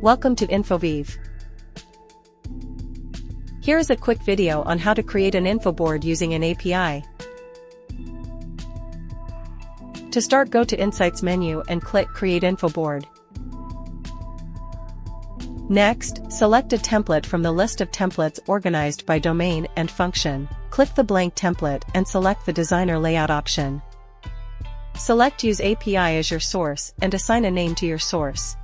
Welcome to Infoveave. Here is a quick video on how to create an Infoboard using an API. To start, go to Insights menu and click Create Infoboard. Next, select a template from the list of templates organized by domain and function. Click the blank template and select the Designer Layout option. Select Use API as your source and assign a name to your source.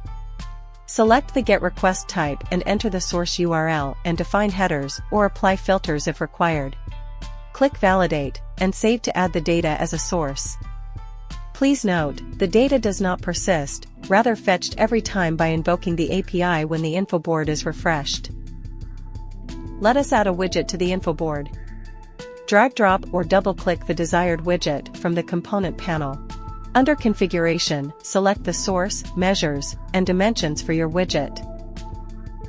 Select the Get Request type and enter the source URL and define headers or apply filters if required. Click Validate and save to add the data as a source. Please note, the data does not persist, rather fetched every time by invoking the API when the Infoboard is refreshed. Let us add a widget to the Infoboard. Drag, drop, or double-click the desired widget from the component panel. Under Configuration, select the source, measures, and dimensions for your widget.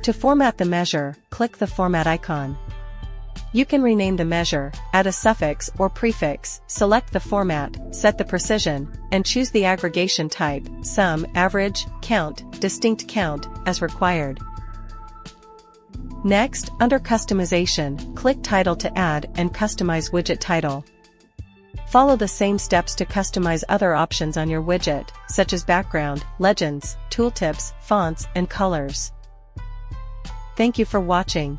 To format the measure, click the Format icon. You can rename the measure, add a suffix or prefix, select the format, set the precision, and choose the aggregation type, sum, average, count, distinct count, as required. Next, under Customization, click Title to add and customize widget title. Follow the same steps to customize other options on your widget, such as background, legends, tooltips, fonts, and colors. Thank you for watching.